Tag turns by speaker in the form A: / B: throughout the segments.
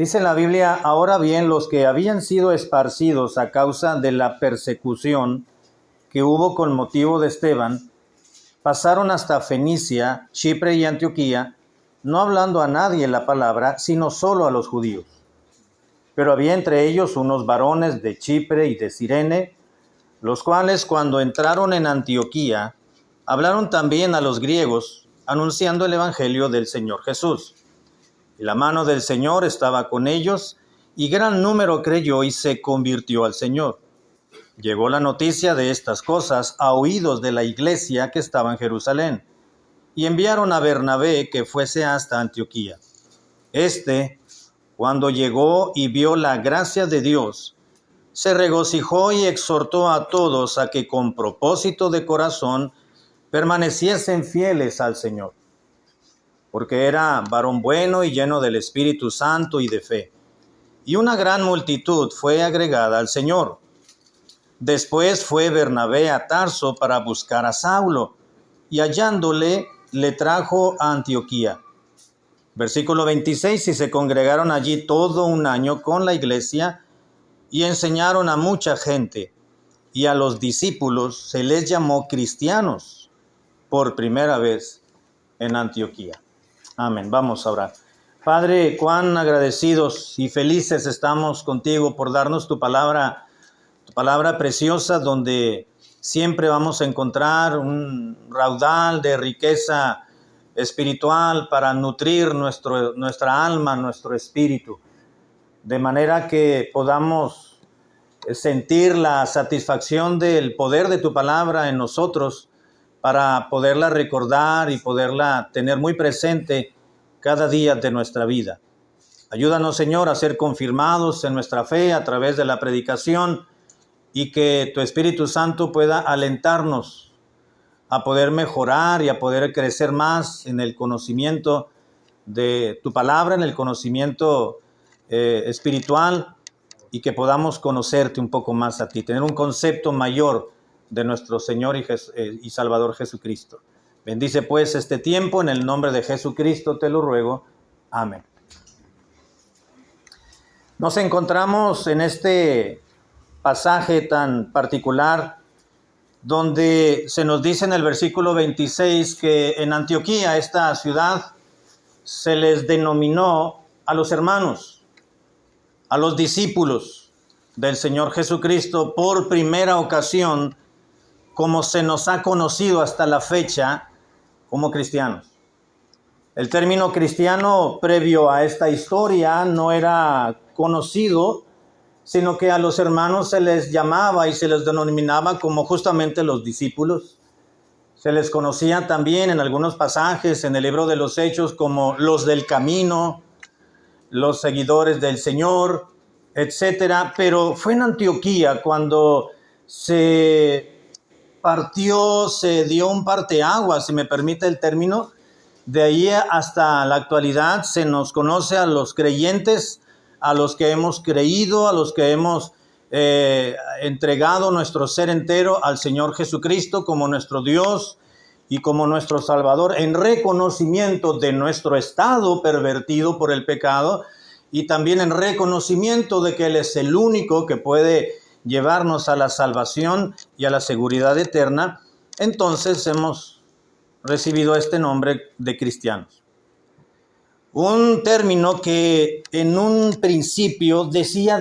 A: Dice la Biblia: ahora bien, los que habían sido esparcidos a causa de la persecución que hubo con motivo de Esteban, pasaron hasta Fenicia, Chipre y Antioquía, no hablando a nadie la palabra, sino solo a los judíos. Pero había entre ellos unos varones de Chipre y de Cirene, los cuales, cuando entraron en Antioquía, hablaron también a los griegos, anunciando el evangelio del Señor Jesús. Y la mano del Señor estaba con ellos, y gran número creyó y se convirtió al Señor. Llegó la noticia de estas cosas a oídos de la iglesia que estaba en Jerusalén, y enviaron a Bernabé que fuese hasta Antioquía. Cuando llegó y vio la gracia de Dios, se regocijó y exhortó a todos a que con propósito de corazón permaneciesen fieles al Señor, porque era varón bueno y lleno del Espíritu Santo y de fe. Y una gran multitud fue agregada al Señor. Después fue Bernabé a Tarso para buscar a Saulo, y hallándole, le trajo a Antioquía. Versículo 26, y se congregaron allí todo un año con la iglesia, y enseñaron a mucha gente, y a los discípulos se les llamó cristianos por primera vez en Antioquía. Amén. Vamos a orar. Padre, cuán agradecidos y felices estamos contigo por darnos tu palabra preciosa, donde siempre vamos a encontrar un raudal de riqueza espiritual para nutrir nuestra alma, nuestro espíritu, de manera que podamos sentir la satisfacción del poder de tu palabra en nosotros, para poderla recordar y poderla tener muy presente cada día de nuestra vida. Ayúdanos, Señor, a ser confirmados en nuestra fe a través de la predicación, y que tu Espíritu Santo pueda alentarnos a poder mejorar y a poder crecer más en el conocimiento de tu palabra, en el conocimiento espiritual, y que podamos conocerte un poco más a ti, tener un concepto mayor de nuestro Señor y Salvador Jesucristo. Bendice pues este tiempo, en el nombre de Jesucristo te lo ruego. Amén. Nos encontramos en este pasaje tan particular, donde se nos dice en el versículo 26 que en Antioquía, esta ciudad, se les denominó a los hermanos, a los discípulos del Señor Jesucristo, por primera ocasión, como se nos ha conocido hasta la fecha, como cristianos. El término cristiano previo a esta historia no era conocido, sino que a los hermanos se les llamaba y se les denominaba como justamente los discípulos. Se les conocía también en algunos pasajes en el libro de los Hechos como los del camino, los seguidores del Señor, etcétera. Pero fue en Antioquía cuando se dio un parteaguas, si me permite el término. De ahí hasta la actualidad se nos conoce a los creyentes, a los que hemos creído, a los que hemos entregado nuestro ser entero al Señor Jesucristo como nuestro Dios y como nuestro Salvador, en reconocimiento de nuestro estado pervertido por el pecado, y también en reconocimiento de que Él es el único que puede llevarnos a la salvación y a la seguridad eterna. Entonces hemos recibido este nombre de cristianos. Un término que en un principio decía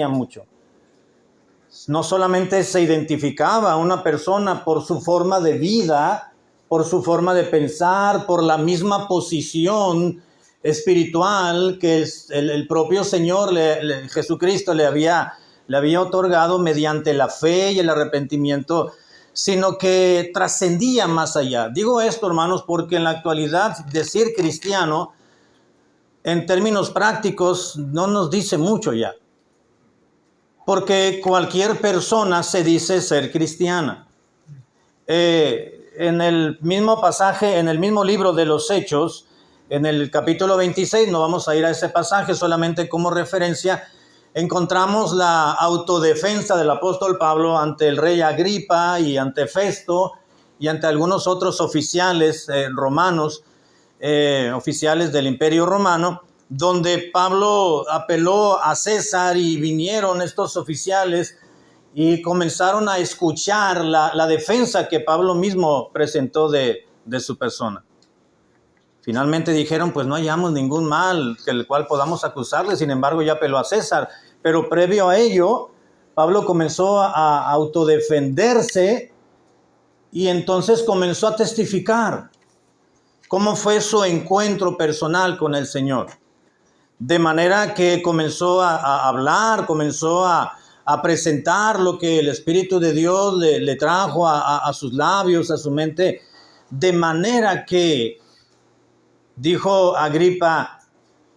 A: mucho. No solamente se identificaba a una persona por su forma de vida, por su forma de pensar, por la misma posición espiritual que el propio Señor Jesucristo le había otorgado mediante la fe y el arrepentimiento, sino que trascendía más allá. Digo esto, hermanos, porque en la actualidad decir cristiano en términos prácticos no nos dice mucho ya, porque cualquier persona se dice ser cristiana. En el mismo pasaje, en el mismo libro de los Hechos, en el capítulo 26, no vamos a ir a ese pasaje, solamente como referencia, encontramos la autodefensa del apóstol Pablo ante el rey Agripa y ante Festo y ante algunos otros oficiales romanos, oficiales del Imperio Romano, donde Pablo apeló a César y vinieron estos oficiales y comenzaron a escuchar la defensa que Pablo mismo presentó de su persona. Finalmente dijeron, pues no hallamos ningún mal del cual podamos acusarle, sin embargo ya apeló a César. Pero previo a ello, Pablo comenzó a autodefenderse y entonces comenzó a testificar cómo fue su encuentro personal con el Señor. De manera que comenzó a hablar, comenzó a presentar lo que el Espíritu de Dios le trajo a sus labios, a su mente, de manera que dijo Agripa,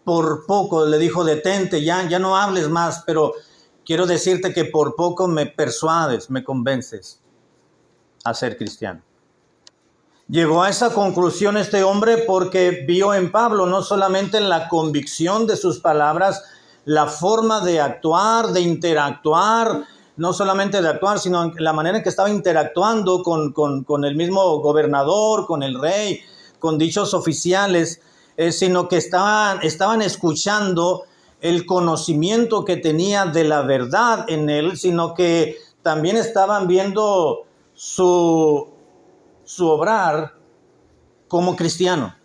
A: por poco, le dijo, detente, ya no hables más, pero quiero decirte que por poco me persuades, me convences a ser cristiano. Llegó a esa conclusión este hombre porque vio en Pablo no solamente en la convicción de sus palabras, la forma de actuar, de interactuar, no solamente de actuar, sino en la manera en que estaba interactuando con el mismo gobernador, con el rey, con dichos oficiales, sino que estaban escuchando el conocimiento que tenía de la verdad en él, sino que también estaban viendo su obrar como cristiano.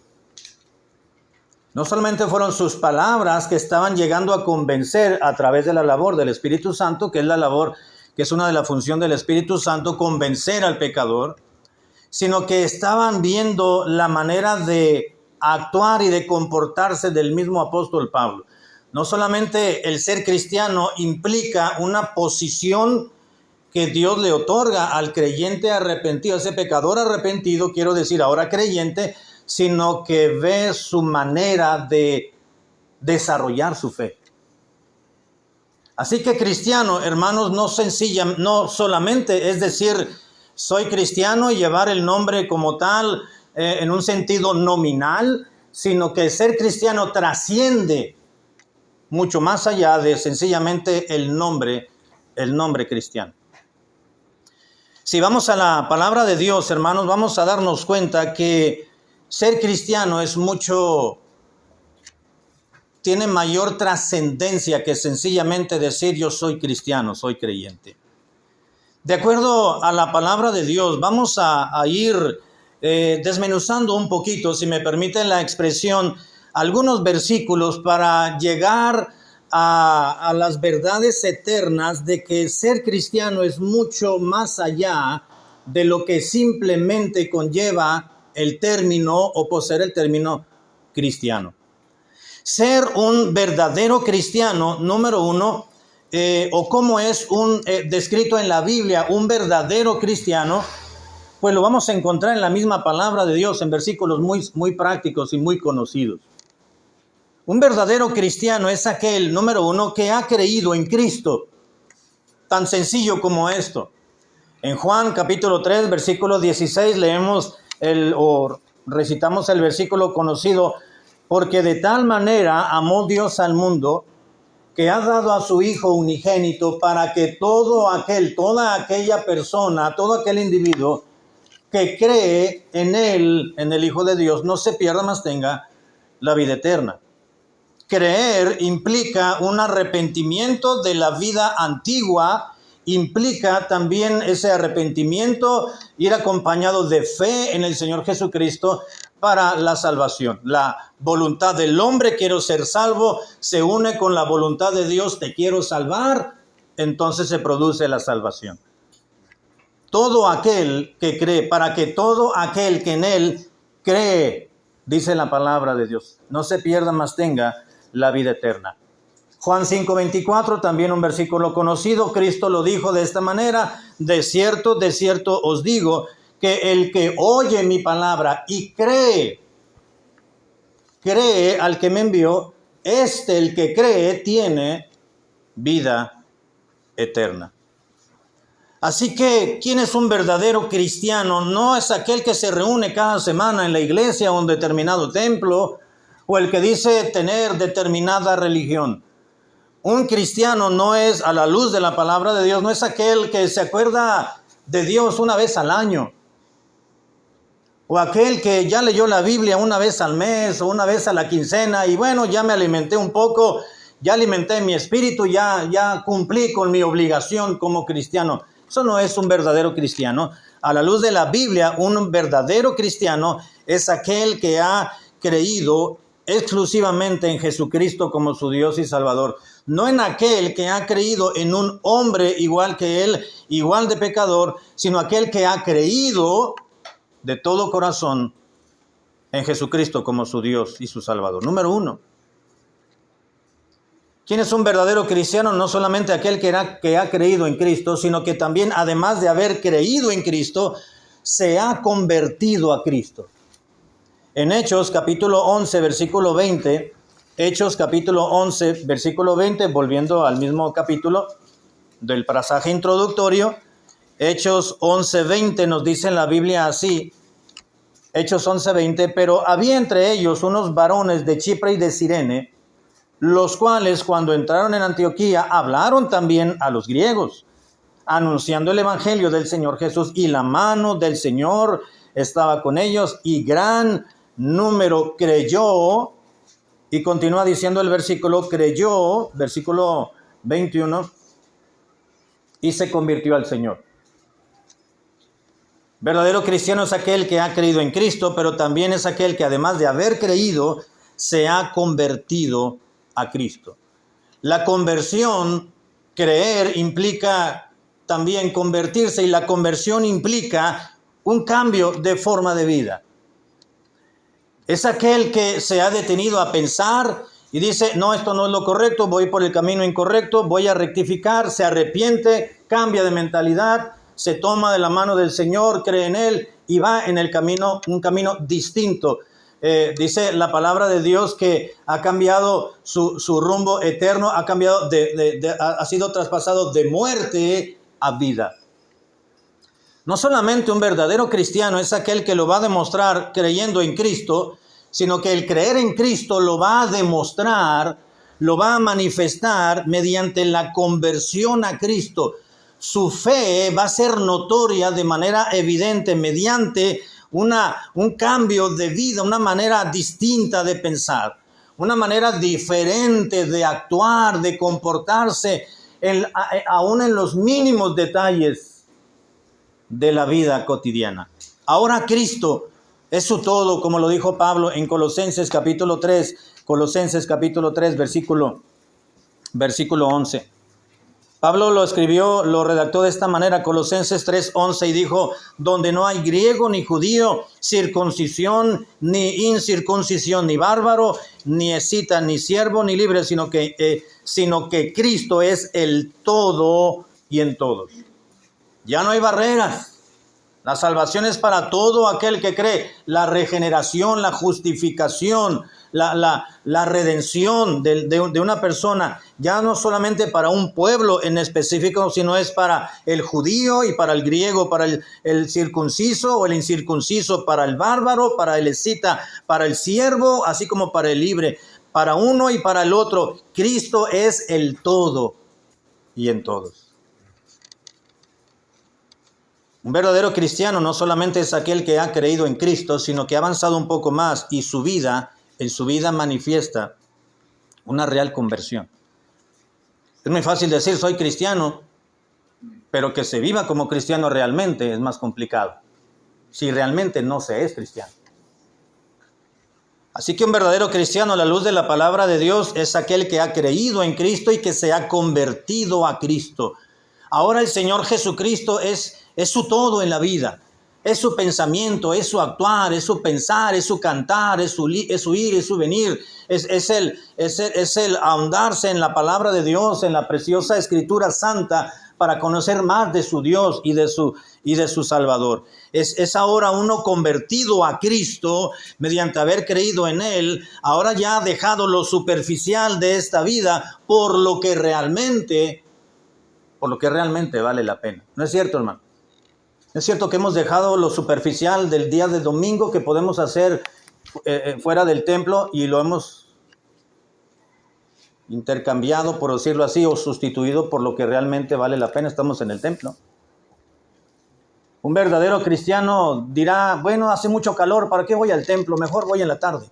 A: No solamente fueron sus palabras que estaban llegando a convencer a través de la labor del Espíritu Santo, que es la labor, que es una de las funciones del Espíritu Santo, convencer al pecador, sino que estaban viendo la manera de actuar y de comportarse del mismo apóstol Pablo. No solamente el ser cristiano implica una posición que Dios le otorga al creyente arrepentido, ese pecador arrepentido, quiero decir ahora creyente, sino que ve su manera de desarrollar su fe. Así que cristiano, hermanos, no solamente es decir, soy cristiano y llevar el nombre como tal en un sentido nominal, sino que ser cristiano trasciende mucho más allá de sencillamente el nombre cristiano. Si vamos a la palabra de Dios, hermanos, vamos a darnos cuenta que ser cristiano tiene mayor trascendencia que sencillamente decir yo soy cristiano, soy creyente. De acuerdo a la palabra de Dios, vamos a ir desmenuzando un poquito, si me permiten la expresión, algunos versículos para llegar a las verdades eternas de que ser cristiano es mucho más allá de lo que simplemente conlleva el término o poseer el término cristiano. Ser un verdadero cristiano, número uno, o cómo es descrito en la Biblia un verdadero cristiano, pues lo vamos a encontrar en la misma palabra de Dios, en versículos muy, muy prácticos y muy conocidos. Un verdadero cristiano es aquel, número uno, que ha creído en Cristo. Tan sencillo como esto. En Juan capítulo 3, versículo 16, leemos o recitamos el versículo conocido, porque de tal manera amó Dios al mundo, que ha dado a su Hijo unigénito para que toda aquella persona, todo aquel individuo que cree en Él, en el Hijo de Dios, no se pierda, mas tenga la vida eterna. Creer implica un arrepentimiento de la vida antigua, implica también ese arrepentimiento ir acompañado de fe en el Señor Jesucristo para la salvación. La voluntad del hombre, quiero ser salvo, se une con la voluntad de Dios, te quiero salvar, entonces se produce la salvación. Todo aquel que cree, para que todo aquel que en Él cree, dice la palabra de Dios, no se pierda, mas tenga la vida eterna. Juan 5:24, también un versículo conocido, Cristo lo dijo de esta manera, de cierto os digo, que el que oye mi palabra y cree al que me envió, el que cree tiene vida eterna. Así que, ¿quién es un verdadero cristiano? No es aquel que se reúne cada semana en la iglesia o en determinado templo, o el que dice tener determinada religión. Un cristiano no es, a la luz de la palabra de Dios, no es aquel que se acuerda de Dios una vez al año. O aquel que ya leyó la Biblia una vez al mes o una vez a la quincena y bueno, ya me alimenté un poco, ya alimenté mi espíritu, ya cumplí con mi obligación como cristiano. Eso no es un verdadero cristiano. A la luz de la Biblia, un verdadero cristiano es aquel que ha creído exclusivamente en Jesucristo como su Dios y Salvador. No en aquel que ha creído en un hombre igual que él, igual de pecador, sino aquel que ha creído de todo corazón en Jesucristo como su Dios y su Salvador. Número 1. ¿Quién es un verdadero cristiano? No solamente aquel que ha creído en Cristo, sino que también, además de haber creído en Cristo, se ha convertido a Cristo. En Hechos capítulo 11, versículo 20, Hechos capítulo 11, versículo 20, volviendo al mismo capítulo del pasaje introductorio, Hechos 11, 20 nos dice en la Biblia así, Hechos 11, 20, pero había entre ellos unos varones de Chipre y de Cirene, los cuales cuando entraron en Antioquía hablaron también a los griegos, anunciando el evangelio del Señor Jesús, y la mano del Señor estaba con ellos, y gran número creyó, y continúa diciendo el versículo, creyó, versículo 21, y se convirtió al Señor. Verdadero cristiano es aquel que ha creído en Cristo, pero también es aquel que además de haber creído, se ha convertido a Cristo. La conversión, creer, implica también convertirse, y la conversión implica un cambio de forma de vida. Es aquel que se ha detenido a pensar y dice, no, esto no es lo correcto, voy por el camino incorrecto, voy a rectificar, se arrepiente, cambia de mentalidad, se toma de la mano del Señor, cree en Él y va en el camino, un camino distinto. Dice la palabra de Dios que ha cambiado su rumbo eterno, ha cambiado, ha sido traspasado de muerte a vida. No solamente un verdadero cristiano es aquel que lo va a demostrar creyendo en Cristo, sino que el creer en Cristo lo va a demostrar, lo va a manifestar mediante la conversión a Cristo. Su fe va a ser notoria de manera evidente mediante un cambio de vida, una manera distinta de pensar, una manera diferente de actuar, de comportarse, aún en los mínimos detalles de la vida cotidiana. Ahora Cristo es su todo, como lo dijo Pablo en Colosenses capítulo 3, versículo 11. Pablo lo escribió, lo redactó de esta manera, Colosenses 3:11, y dijo, donde no hay griego ni judío, circuncisión ni incircuncisión, ni bárbaro, ni escita, ni siervo, ni libre, sino que Cristo es el todo y en todos. Ya no hay barreras. La salvación es para todo aquel que cree. La regeneración, la justificación, la redención de una persona, ya no solamente para un pueblo en específico, sino es para el judío y para el griego, para el circunciso o el incircunciso, para el bárbaro, para el escita, para el siervo, así como para el libre, para uno y para el otro. Cristo es el todo y en todos. Un verdadero cristiano no solamente es aquel que ha creído en Cristo, sino que ha avanzado un poco más y en su vida manifiesta una real conversión. Es muy fácil decir soy cristiano, pero que se viva como cristiano realmente es más complicado, si realmente no se es cristiano. Así que un verdadero cristiano a la luz de la palabra de Dios es aquel que ha creído en Cristo y que se ha convertido a Cristo. Ahora el Señor Jesucristo es su todo en la vida. Es su pensamiento, es su actuar, es su pensar, es su cantar, es su ir, es su venir. Es el ahondarse en la palabra de Dios, en la preciosa Escritura Santa, para conocer más de su Dios y de su Salvador. Es ahora uno convertido a Cristo mediante haber creído en Él. Ahora ya ha dejado lo superficial de esta vida por lo que realmente vale la pena. ¿No es cierto, hermano? Es cierto que hemos dejado lo superficial del día de domingo que podemos hacer fuera del templo y lo hemos intercambiado, por decirlo así, o sustituido por lo que realmente vale la pena. Estamos en el templo. Un verdadero cristiano dirá, bueno, hace mucho calor, ¿para qué voy al templo? Mejor voy en la tarde.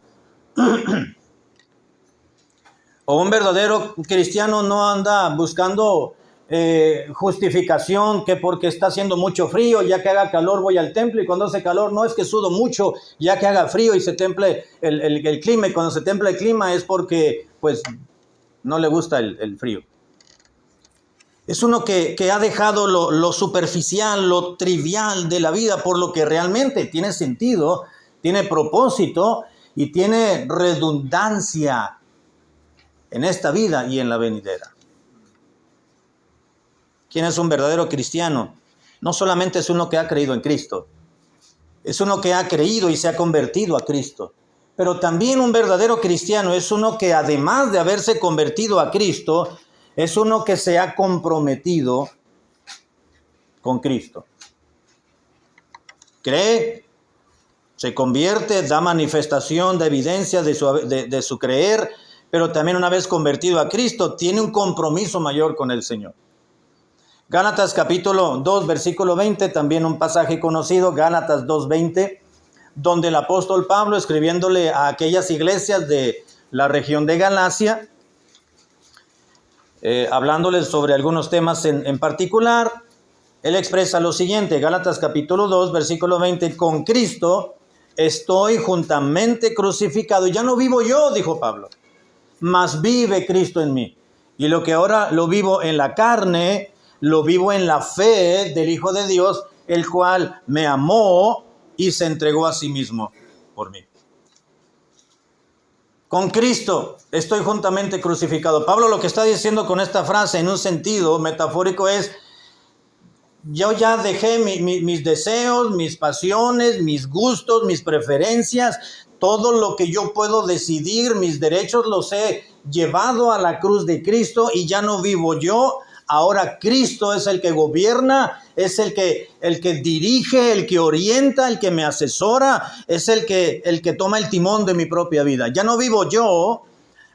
A: O un verdadero cristiano no anda buscando justificación que porque está haciendo mucho frío, ya que haga calor voy al templo, y cuando hace calor no es que sudo mucho, ya que haga frío y se temple el clima, y cuando se temple el clima es porque pues no le gusta el frío. Es uno que ha dejado lo superficial, lo trivial de la vida por lo que realmente tiene sentido, tiene propósito y tiene redundancia en esta vida y en la venidera. ¿Quién es un verdadero cristiano? No solamente es uno que ha creído en Cristo, es uno que ha creído y se ha convertido a Cristo. Pero también un verdadero cristiano es uno que, además de haberse convertido a Cristo, es uno que se ha comprometido con Cristo. Cree, se convierte, da manifestación de evidencia de su creer, pero también una vez convertido a Cristo, tiene un compromiso mayor con el Señor. Gálatas capítulo 2, versículo 20, también un pasaje conocido, Gálatas 2:20, donde el apóstol Pablo, escribiéndole a aquellas iglesias de la región de Galacia, hablándoles sobre algunos temas en particular, él expresa lo siguiente, Gálatas capítulo 2, versículo 20, con Cristo estoy juntamente crucificado, y ya no vivo yo, dijo Pablo, mas vive Cristo en mí. Y lo que ahora lo vivo en la carne, lo vivo en la fe del Hijo de Dios, el cual me amó y se entregó a sí mismo por mí. Con Cristo estoy juntamente crucificado. Pablo lo que está diciendo con esta frase en un sentido metafórico es, yo ya dejé mis deseos, mis pasiones, mis gustos, mis preferencias, todo lo que yo puedo decidir, mis derechos los he llevado a la cruz de Cristo y ya no vivo yo. Ahora Cristo es el que gobierna, es el que dirige, el que orienta, el que me asesora, es el que toma el timón de mi propia vida. Ya no vivo yo,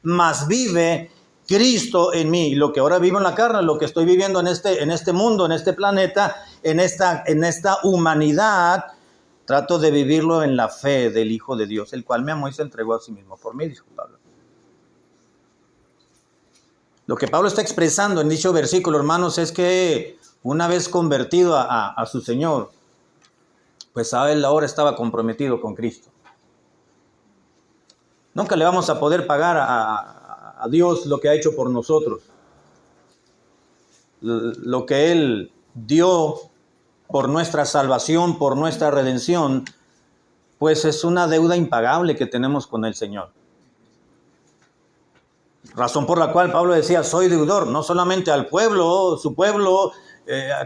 A: mas vive Cristo en mí. Lo que ahora vivo en la carne, lo que estoy viviendo en este mundo, en este planeta, en esta humanidad, trato de vivirlo en la fe del Hijo de Dios, el cual me amó y se entregó a sí mismo por mí, dijo Pablo. Lo que Pablo está expresando en dicho versículo, hermanos, es que una vez convertido a su Señor, pues a él ahora estaba comprometido con Cristo. Nunca le vamos a poder pagar a Dios lo que ha hecho por nosotros. Lo que Él dio por nuestra salvación, por nuestra redención, pues es una deuda impagable que tenemos con el Señor. Razón por la cual Pablo decía, soy deudor, no solamente al pueblo, su pueblo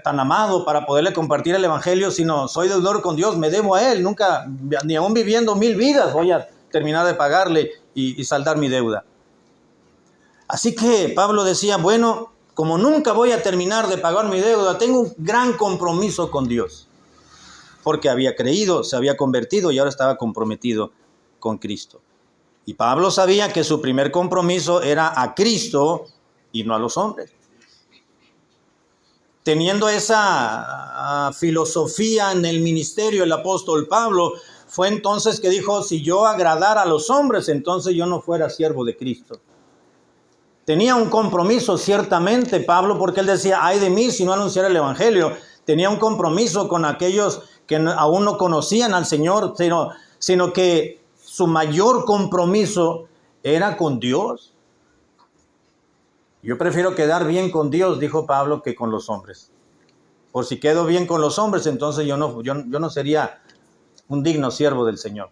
A: tan amado para poderle compartir el evangelio, sino soy deudor con Dios, me debo a Él, nunca, ni aún viviendo 1000 vidas voy a terminar de pagarle y saldar mi deuda. Así que Pablo decía, bueno, como nunca voy a terminar de pagar mi deuda, tengo un gran compromiso con Dios, porque había creído, se había convertido y ahora estaba comprometido con Cristo. Y Pablo sabía que su primer compromiso era a Cristo y no a los hombres. Teniendo esa filosofía en el ministerio, el apóstol Pablo fue entonces que dijo, si yo agradara a los hombres, entonces yo no fuera siervo de Cristo. Tenía un compromiso ciertamente Pablo, porque él decía, ay de mí si no anunciara el evangelio. Tenía un compromiso con aquellos que aún no conocían al Señor, sino que su mayor compromiso era con Dios. Yo prefiero quedar bien con Dios, dijo Pablo, que con los hombres. Por si quedo bien con los hombres, entonces yo no sería un digno siervo del Señor.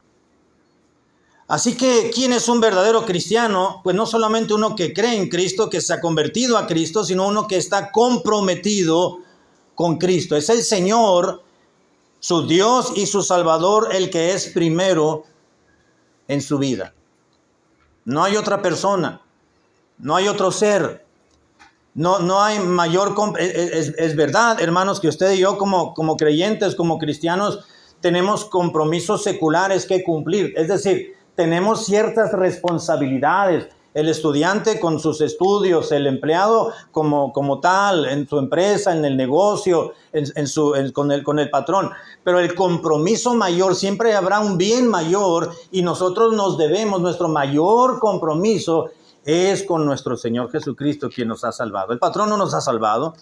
A: Así que, ¿quién es un verdadero cristiano? Pues no solamente uno que cree en Cristo, que se ha convertido a Cristo, sino uno que está comprometido con Cristo. Es el Señor, su Dios y su Salvador, el que es primero en su vida. No hay otra persona, no hay otro ser, no hay mayor... Es verdad, hermanos, que usted y yo como creyentes, como cristianos, tenemos compromisos seculares que cumplir. Es decir, tenemos ciertas responsabilidades el estudiante con sus estudios, el empleado como tal, en su empresa, en el negocio, con el patrón. Pero el compromiso mayor, siempre habrá un bien mayor y nosotros nos debemos, nuestro mayor compromiso es con nuestro Señor Jesucristo, quien nos ha salvado. El patrón no nos ha salvado.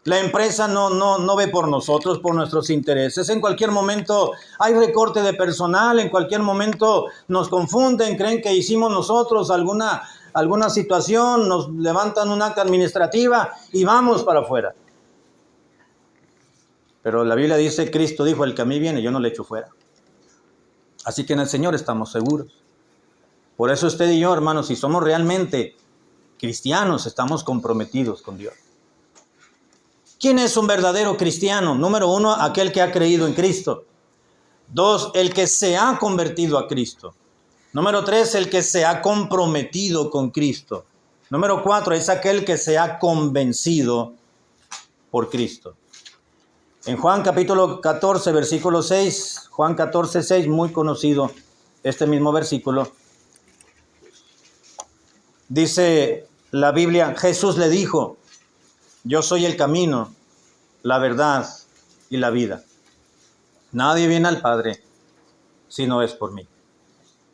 A: La empresa no ve por nosotros, por nuestros intereses. En cualquier momento hay recorte de personal, en cualquier momento nos confunden, creen que hicimos nosotros alguna situación, nos levantan un acta administrativa y vamos para afuera. Pero la Biblia dice, Cristo dijo, el que a mí viene, yo no le echo fuera. Así que en el Señor estamos seguros. Por eso usted y yo, hermanos, si somos realmente cristianos, estamos comprometidos con Dios. ¿Quién es un verdadero cristiano? Número 1, aquel que ha creído en Cristo. 2, el que se ha convertido a Cristo. Número 3, el que se ha comprometido con Cristo. Número 4, es aquel que se ha convencido por Cristo. En Juan capítulo 14, versículo 6, Juan 14, 6, muy conocido este mismo versículo. Dice la Biblia, Jesús le dijo, yo soy el camino, la verdad y la vida. Nadie viene al Padre si no es por mí.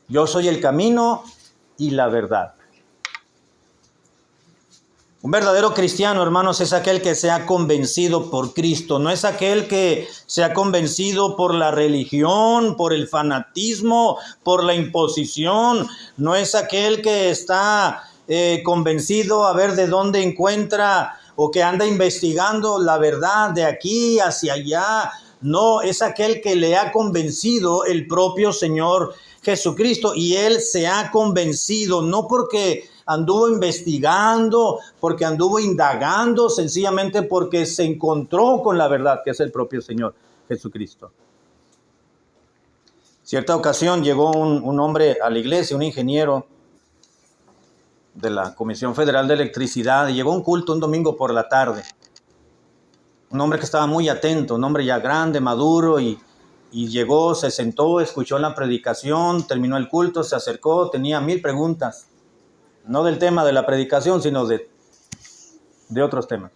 A: Yo soy el camino y la verdad. Un verdadero cristiano, hermanos, es aquel que se ha convencido por Cristo. No es aquel que se ha convencido por la religión, por el fanatismo, por la imposición. No es aquel que está convencido a ver de dónde encuentra o que anda investigando la verdad de aquí hacia allá. No, es aquel que le ha convencido el propio Señor Jesucristo. Y Él se ha convencido, no porque anduvo investigando, porque anduvo indagando, sencillamente porque se encontró con la verdad, que es el propio Señor Jesucristo. Cierta ocasión llegó un hombre a la iglesia, un ingeniero de la Comisión Federal de Electricidad, y llegó a un culto un domingo por la tarde. Un hombre que estaba muy atento, un hombre ya grande, maduro, y llegó, se sentó, escuchó la predicación, terminó el culto, se acercó, tenía 1000 preguntas. No del tema de la predicación, sino de otros temas.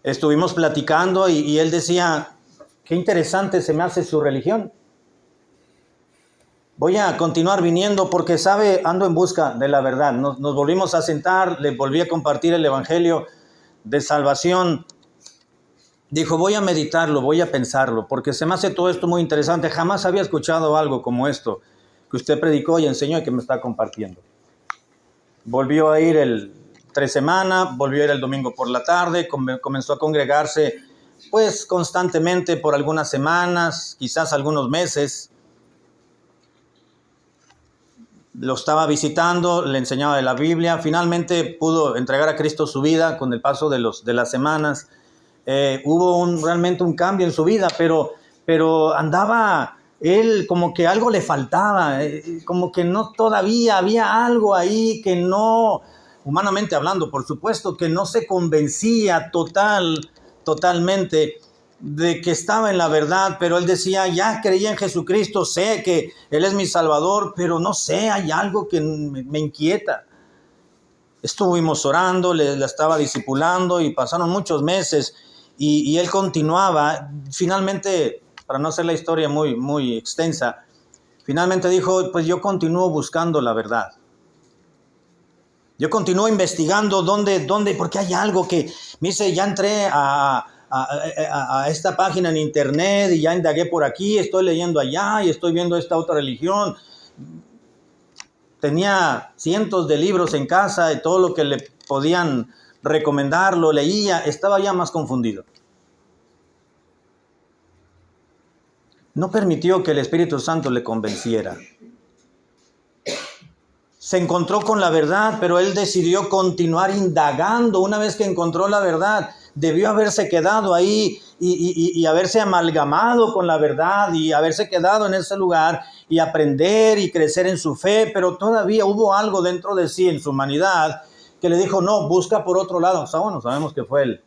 A: Estuvimos platicando y él decía, qué interesante se me hace su religión. Voy a continuar viniendo porque, sabe, ando en busca de la verdad. Nos volvimos a sentar, le volví a compartir el evangelio de salvación. Dijo, voy a meditarlo, voy a pensarlo, porque se me hace todo esto muy interesante. Jamás había escuchado algo como esto que usted predicó y enseñó y que me está compartiendo. Volvió a ir 3 semanas, volvió a ir el domingo por la tarde, comenzó a congregarse pues constantemente por algunas semanas, quizás algunos meses. Lo estaba visitando, le enseñaba de la Biblia, finalmente pudo entregar a Cristo su vida con el paso de las semanas. Hubo realmente un cambio en su vida, pero andaba él como que algo le faltaba, como que no, todavía había algo ahí que no, humanamente hablando, por supuesto, que no se convencía totalmente de que estaba en la verdad. Pero él decía, ya creía en Jesucristo, sé que Él es mi Salvador, pero no sé, hay algo que me inquieta. Estuvimos orando, la estaba discipulando y pasaron muchos meses y él continuaba. Finalmente, para no hacer la historia muy extensa, finalmente dijo, pues yo continúo buscando la verdad. Yo continúo investigando dónde, porque hay algo que me dice, ya entré a esta página en internet y ya indagué por aquí, estoy leyendo allá y estoy viendo esta otra religión. Tenía cientos de libros en casa y todo lo que le podían recomendar lo leía, estaba ya más confundido. No permitió que el Espíritu Santo le convenciera. Se encontró con la verdad, pero él decidió continuar indagando. Una vez que encontró la verdad, debió haberse quedado ahí y haberse amalgamado con la verdad y haberse quedado en ese lugar y aprender y crecer en su fe, pero todavía hubo algo dentro de sí, en su humanidad, que le dijo, no, busca por otro lado. O sea, bueno, sabemos que fue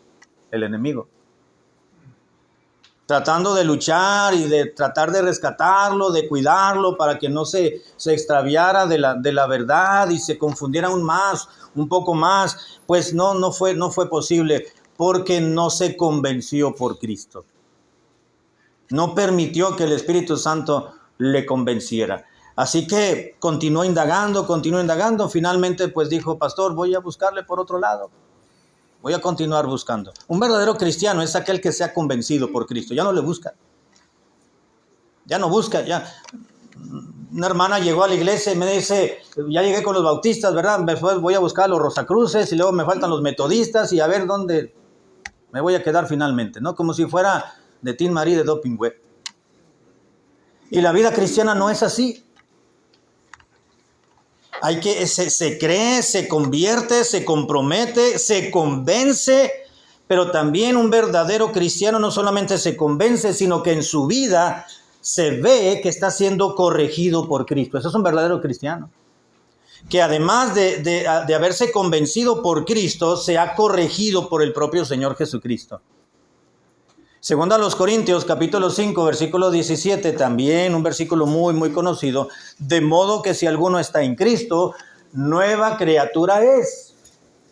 A: el enemigo. tratando de luchar y de tratar de rescatarlo, de cuidarlo para que no se extraviara de la verdad y se confundiera aún más, un poco más. Pues no fue posible porque no se convenció por Cristo. No permitió que el Espíritu Santo le convenciera. Así que continuó indagando. Finalmente pues dijo: pastor, voy a buscarle por otro lado. Voy a continuar buscando. Un verdadero cristiano es aquel que se ha convencido por Cristo. Ya no le busca. Ya no busca. Una hermana llegó a la iglesia y me dice: ya llegué con los bautistas, ¿verdad? Después voy a buscar los Rosacruces y luego me faltan los metodistas y a ver dónde me voy a quedar finalmente, ¿no? Como si fuera de Tin Marie de Doping Web. Y la vida cristiana no es así. Se cree, se convierte, se compromete, se convence, pero también un verdadero cristiano no solamente se convence, sino que en su vida se ve que está siendo corregido por Cristo. Eso es un verdadero cristiano. Que además de haberse convencido por Cristo, se ha corregido por el propio Señor Jesucristo. Segundo a los Corintios, capítulo 5, versículo 17, también un versículo muy, muy conocido. De modo que si alguno está en Cristo, nueva criatura es.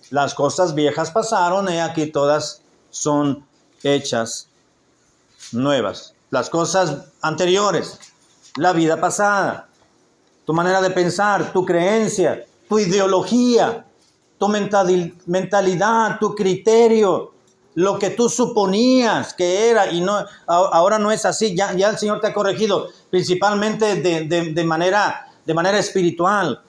A: Las cosas viejas pasaron, y aquí todas son hechas nuevas. Las cosas anteriores, la vida pasada, tu manera de pensar, tu creencia, tu ideología, tu mentalidad, tu criterio, lo que tú suponías que era y no, ahora no es así. Ya el Señor te ha corregido, principalmente de manera espiritual.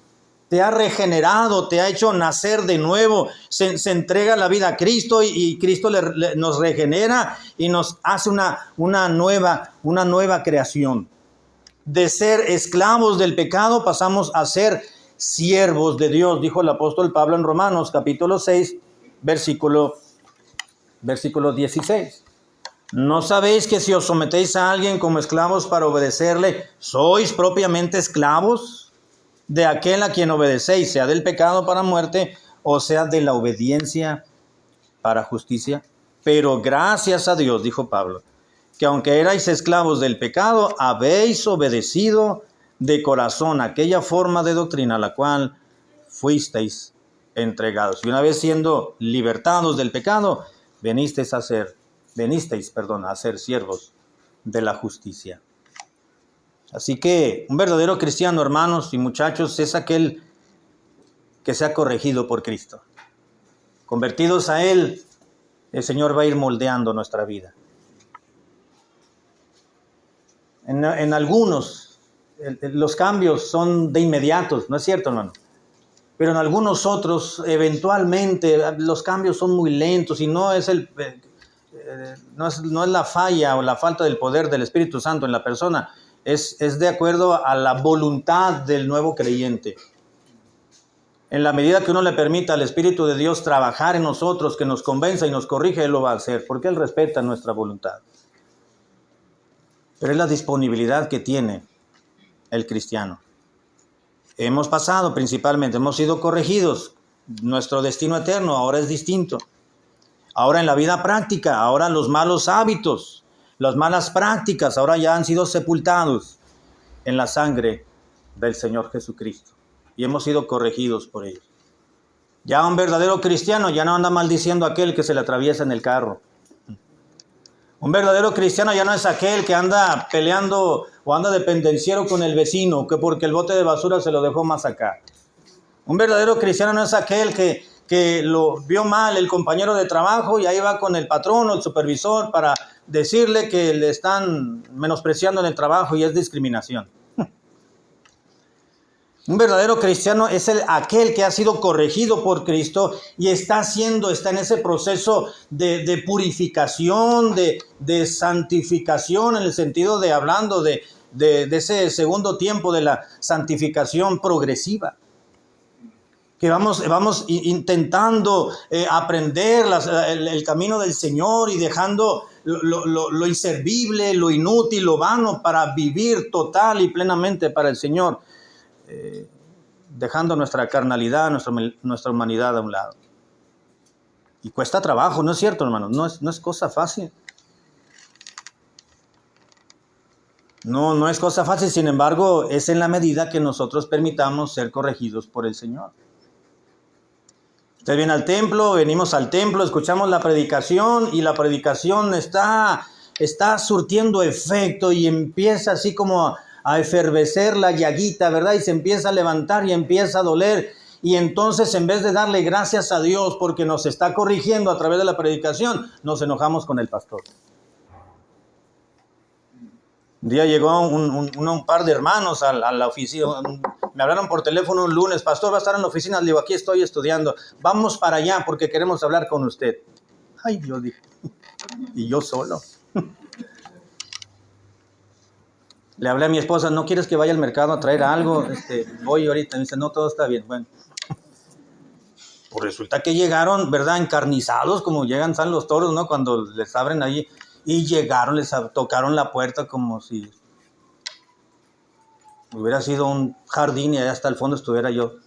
A: Te ha regenerado, te ha hecho nacer de nuevo. Se entrega la vida a Cristo y Cristo nos regenera y nos hace una nueva creación. De ser esclavos del pecado pasamos a ser siervos de Dios, dijo el apóstol Pablo en Romanos capítulo 6, versículo 16. ¿No sabéis que si os sometéis a alguien como esclavos para obedecerle, sois propiamente esclavos de aquel a quien obedecéis, sea del pecado para muerte o sea de la obediencia para justicia? Pero gracias a Dios, dijo Pablo, que aunque erais esclavos del pecado, habéis obedecido de corazón aquella forma de doctrina a la cual fuisteis entregados. Y una vez siendo libertados del pecado, venisteis a ser siervos de la justicia. Así que un verdadero cristiano, hermanos y muchachos, es aquel que se ha corregido por Cristo. Convertidos a Él, el Señor va a ir moldeando nuestra vida. En algunos, los cambios son de inmediatos, ¿no es cierto, hermano? Pero en algunos otros, eventualmente, los cambios son muy lentos y no es la falla o la falta del poder del Espíritu Santo en la persona, es de acuerdo a la voluntad del nuevo creyente. En la medida que uno le permita al Espíritu de Dios trabajar en nosotros, que nos convenza y nos corrige, Él lo va a hacer, porque Él respeta nuestra voluntad. Pero es la disponibilidad que tiene el cristiano. Hemos pasado principalmente, hemos sido corregidos. Nuestro destino eterno ahora es distinto. Ahora en la vida práctica, ahora los malos hábitos, las malas prácticas, ahora ya han sido sepultados en la sangre del Señor Jesucristo. Y hemos sido corregidos por ellos. Ya un verdadero cristiano ya no anda maldiciendo a aquel que se le atraviesa en el carro. Un verdadero cristiano ya no es aquel que anda peleando o anda de pendenciero con el vecino, que porque el bote de basura se lo dejó más acá. Un verdadero cristiano no es aquel que lo vio mal el compañero de trabajo y ahí va con el patrón o el supervisor para decirle que le están menospreciando en el trabajo y es discriminación. Un verdadero cristiano es aquel que ha sido corregido por Cristo y está en ese proceso de purificación, de santificación, en el sentido de hablando de ese segundo tiempo de la santificación progresiva. Que vamos intentando aprender el camino del Señor y dejando lo inservible, lo inútil, lo vano para vivir total y plenamente para el Señor. Dejando nuestra carnalidad, nuestra humanidad a un lado. Y cuesta trabajo, ¿no es cierto, hermano? No es cosa fácil. No es cosa fácil, sin embargo, es en la medida que nosotros permitamos ser corregidos por el Señor. Usted viene al templo, venimos al templo, escuchamos la predicación y la predicación está surtiendo efecto y empieza así como a efervecer la llaguita, ¿verdad? Y se empieza a levantar y empieza a doler. Y entonces, en vez de darle gracias a Dios porque nos está corrigiendo a través de la predicación, nos enojamos con el pastor. Un día llegó un par de hermanos a la oficina. Me hablaron por teléfono un lunes: pastor, ¿va a estar en la oficina? Le digo: aquí estoy estudiando. Vamos para allá porque queremos hablar con usted. Ay, Dios, dije. Y yo solo. Le hablé a mi esposa: ¿no quieres que vaya al mercado a traer algo? Voy ahorita. Me dice: no, todo está bien. Bueno. Pues resulta que llegaron, ¿verdad? Encarnizados, como llegan San los toros, ¿no? Cuando les abren allí. Y llegaron, les tocaron la puerta como si hubiera sido un jardín y allá hasta el fondo estuviera yo.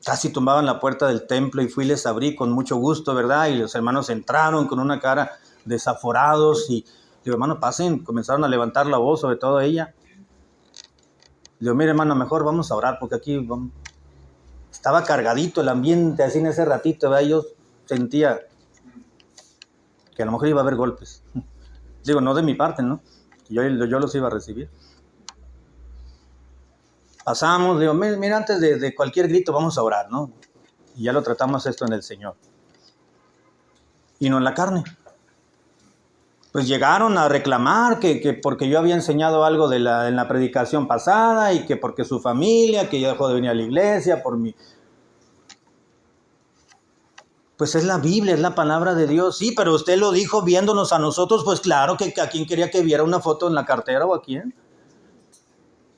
A: Casi tumbaban la puerta del templo y fui y les abrí con mucho gusto, ¿verdad? Y los hermanos entraron con una cara desaforados y digo: hermano, pasen. Comenzaron a levantar la voz, sobre todo ella. Digo: mire, hermano, mejor vamos a orar porque aquí estaba cargadito el ambiente así en ese ratito, ¿verdad? Yo sentía que a lo mejor iba a haber golpes. Digo, no de mi parte, ¿no? Yo los iba a recibir. Pasamos, digo: mira, antes de cualquier grito vamos a orar, ¿no? Y ya lo tratamos esto en el Señor. Y no en la carne. Pues llegaron a reclamar que porque yo había enseñado algo en la predicación pasada y que porque su familia, que ya dejó de venir a la iglesia por mí. Pues es la Biblia, es la palabra de Dios. Sí, pero usted lo dijo viéndonos a nosotros. Pues claro que a quién quería que viera una foto en la cartera o a quién.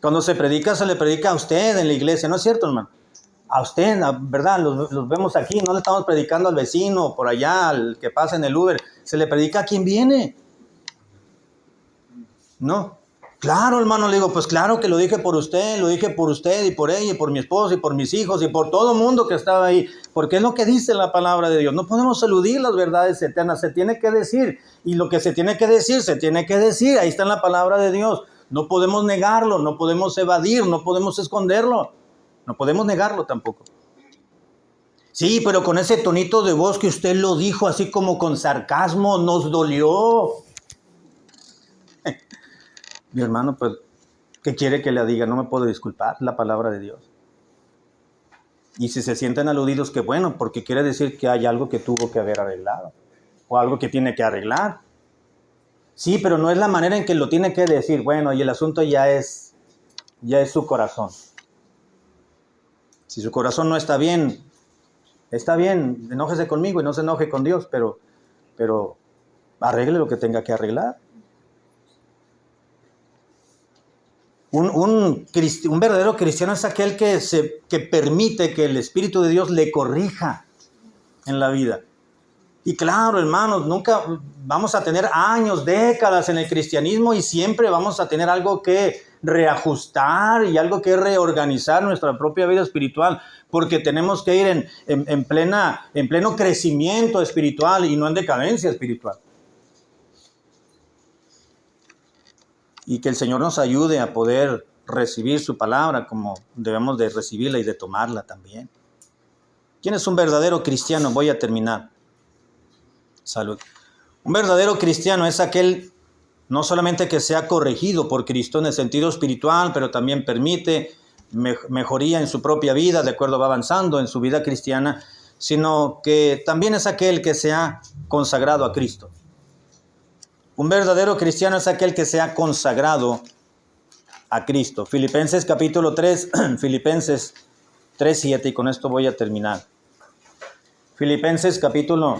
A: Cuando se predica, se le predica a usted en la iglesia, ¿no es cierto, hermano? A usted, ¿verdad? Los vemos aquí, no le estamos predicando al vecino, por allá, al que pasa en el Uber. Se le predica a quien viene. ¿No? Claro, hermano, le digo: pues claro que lo dije por usted y por ella y por mi esposo y por mis hijos y por todo el mundo que estaba ahí, porque es lo que dice la palabra de Dios. No podemos eludir las verdades eternas, se tiene que decir, y lo que se tiene que decir, ahí está en la palabra de Dios. No podemos negarlo, no podemos evadir, no podemos esconderlo, no podemos negarlo tampoco. Sí, pero con ese tonito de voz que usted lo dijo así como con sarcasmo, nos dolió. Mi hermano, pues, ¿qué quiere que le diga? No me puedo disculpar, la palabra de Dios. Y si se sienten aludidos, qué bueno, porque quiere decir que hay algo que tuvo que haber arreglado, o algo que tiene que arreglar. Sí, pero no es la manera en que lo tiene que decir. Bueno, y el asunto ya es su corazón. Si su corazón no está bien, enójese conmigo y no se enoje con Dios, pero arregle lo que tenga que arreglar. Un verdadero cristiano es aquel que permite que el Espíritu de Dios le corrija en la vida. Y claro, hermanos, nunca vamos a tener años, décadas en el cristianismo y siempre vamos a tener algo que reajustar y algo que reorganizar nuestra propia vida espiritual, porque tenemos que ir en pleno crecimiento espiritual y no en decadencia espiritual. Y que el Señor nos ayude a poder recibir su palabra como debemos de recibirla y de tomarla también. ¿Quién es un verdadero cristiano? Voy a terminar. Salud. Un verdadero cristiano es aquel no solamente que sea corregido por Cristo en el sentido espiritual, pero también permite mejoría en su propia vida, de acuerdo va avanzando en su vida cristiana, sino que también es aquel que se ha consagrado a Cristo. Un verdadero cristiano es aquel que se ha consagrado a Cristo. Filipenses capítulo 3, Filipenses 3:7, y con esto voy a terminar. Filipenses capítulo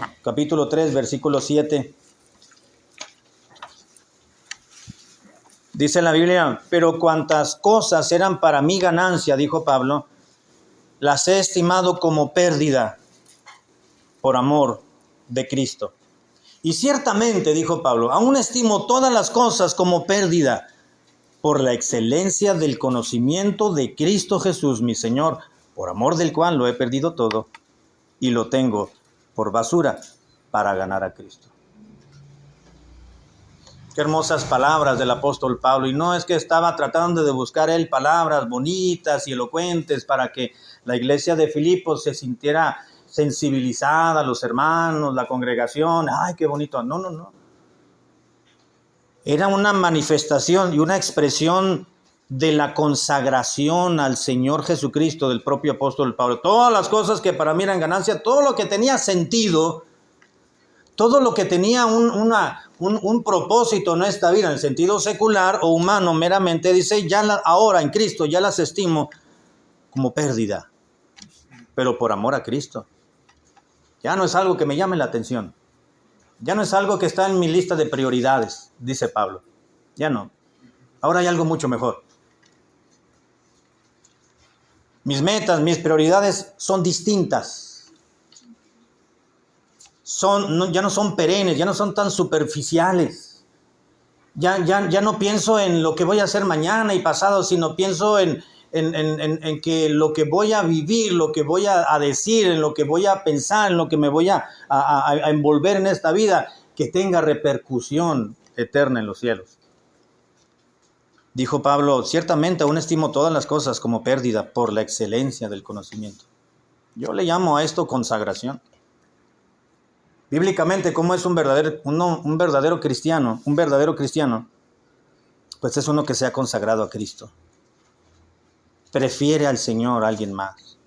A: 3, versículo 7. Dice la Biblia: pero cuantas cosas eran para mi ganancia, dijo Pablo, las he estimado como pérdida por amor de Cristo. Y ciertamente, dijo Pablo, aún estimo todas las cosas como pérdida por la excelencia del conocimiento de Cristo Jesús, mi Señor, por amor del cual lo he perdido todo y lo tengo por basura para ganar a Cristo. Qué hermosas palabras del apóstol Pablo. Y no es que estaba tratando de buscar él palabras bonitas y elocuentes para que la iglesia de Filipos se sintiera sensibilizada, los hermanos, la congregación. ¡Ay, qué bonito! No, no, no. Era una manifestación y una expresión de la consagración al Señor Jesucristo del propio apóstol Pablo. Todas las cosas que para mí eran ganancia, todo lo que tenía sentido, todo lo que tenía un propósito en esta vida, en el sentido secular o humano meramente, dice, ahora en Cristo ya las estimo como pérdida, pero por amor a Cristo. Ya no es algo que me llame la atención. Ya no es algo que está en mi lista de prioridades, dice Pablo. Ya no. Ahora hay algo mucho mejor. Mis metas, mis prioridades son distintas. Ya no son perennes, ya no son tan superficiales. Ya no pienso en lo que voy a hacer mañana y pasado, sino pienso en que lo que voy a vivir, lo que voy a decir, en lo que voy a pensar, en lo que me voy a envolver en esta vida, que tenga repercusión eterna en los cielos. Dijo Pablo, ciertamente aún estimo todas las cosas como pérdida por la excelencia del conocimiento. Yo le llamo a esto consagración. Bíblicamente, ¿cómo es un verdadero cristiano? Un verdadero cristiano, pues es uno que se ha consagrado a Cristo. Prefiere al Señor a alguien más.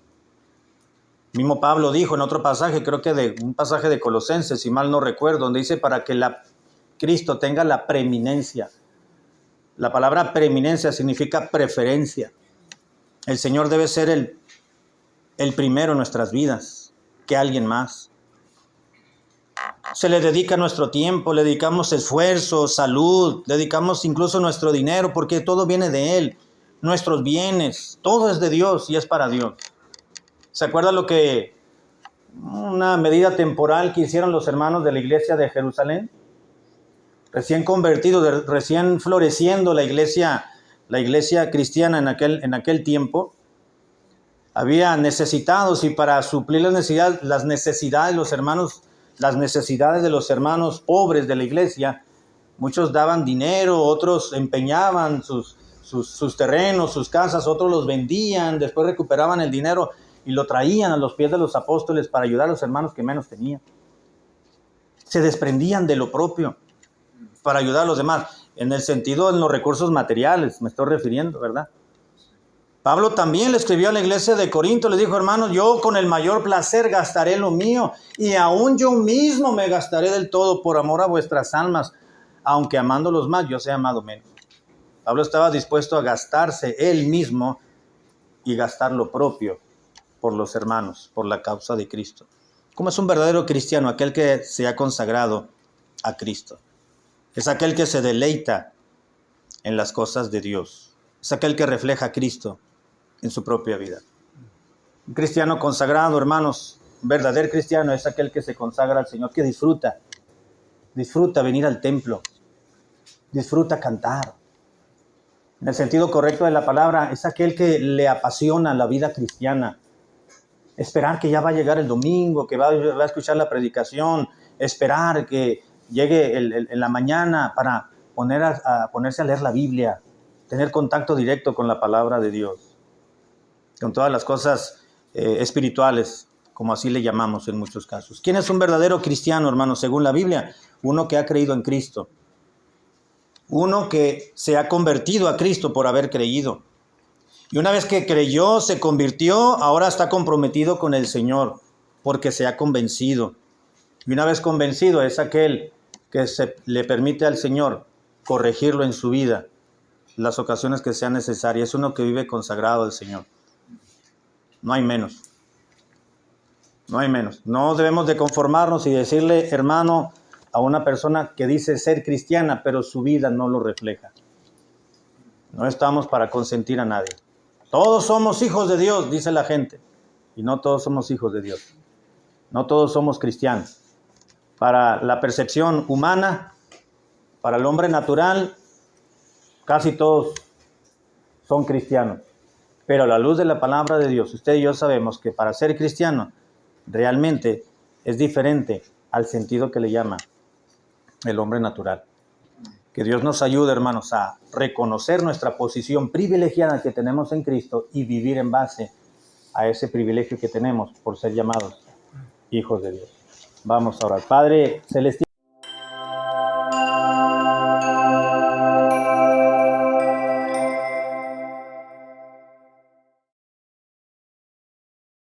A: Mismo Pablo dijo en otro pasaje, creo que un pasaje de Colosenses, si mal no recuerdo, donde dice para que Cristo tenga la preeminencia. La palabra preeminencia significa preferencia. El Señor debe ser el primero en nuestras vidas que alguien más. Se le dedica nuestro tiempo, le dedicamos esfuerzo, salud, le dedicamos incluso nuestro dinero, porque todo viene de Él, nuestros bienes, todo es de Dios y es para Dios. ¿Se acuerda una medida temporal que hicieron los hermanos de la iglesia de Jerusalén? Recién convertidos, recién floreciendo la iglesia cristiana en aquel tiempo. Había necesitados y para suplir las necesidades de los hermanos pobres de la iglesia, muchos daban dinero, otros empeñaban sus terrenos, sus casas, otros los vendían, después recuperaban el dinero y lo traían a los pies de los apóstoles para ayudar a los hermanos que menos tenían. Se desprendían de lo propio para ayudar a los demás, en los recursos materiales me estoy refiriendo, ¿verdad? Pablo también le escribió a la iglesia de Corinto, le dijo, hermanos, yo con el mayor placer gastaré lo mío, y aún yo mismo me gastaré del todo por amor a vuestras almas, aunque amándolos más, yo sea amado menos. Pablo estaba dispuesto a gastarse él mismo y gastar lo propio por los hermanos, por la causa de Cristo. ¿Cómo es un verdadero cristiano? Aquel que se ha consagrado a Cristo. Es aquel que se deleita en las cosas de Dios. Es aquel que refleja a Cristo en su propia vida. Un cristiano consagrado, hermanos, un verdadero cristiano es aquel que se consagra al Señor, que disfruta venir al templo, disfruta cantar. En el sentido correcto de la palabra, es aquel que le apasiona la vida cristiana. Esperar que ya va a llegar el domingo, que va a escuchar la predicación, esperar que llegue en la mañana para ponerse a leer la Biblia, tener contacto directo con la palabra de Dios, con todas las cosas espirituales, como así le llamamos en muchos casos. ¿Quién es un verdadero cristiano, hermanos, según la Biblia? Uno que ha creído en Cristo. Uno que se ha convertido a Cristo por haber creído. Y una vez que creyó, se convirtió, ahora está comprometido con el Señor, porque se ha convencido. Y una vez convencido, es aquel que le permite al Señor corregirlo en su vida, las ocasiones que sean necesarias. Es uno que vive consagrado al Señor. No hay menos. No hay menos. No debemos de conformarnos y decirle, hermano, a una persona que dice ser cristiana, pero su vida no lo refleja. No estamos para consentir a nadie. Todos somos hijos de Dios, dice la gente. Y no todos somos hijos de Dios. No todos somos cristianos. Para la percepción humana, para el hombre natural, casi todos son cristianos. Pero a la luz de la palabra de Dios, usted y yo sabemos que para ser cristiano realmente es diferente al sentido que le llama el hombre natural. Que Dios nos ayude, hermanos, a reconocer nuestra posición privilegiada que tenemos en Cristo y vivir en base a ese privilegio que tenemos por ser llamados hijos de Dios. Vamos a orar. Padre Celestial.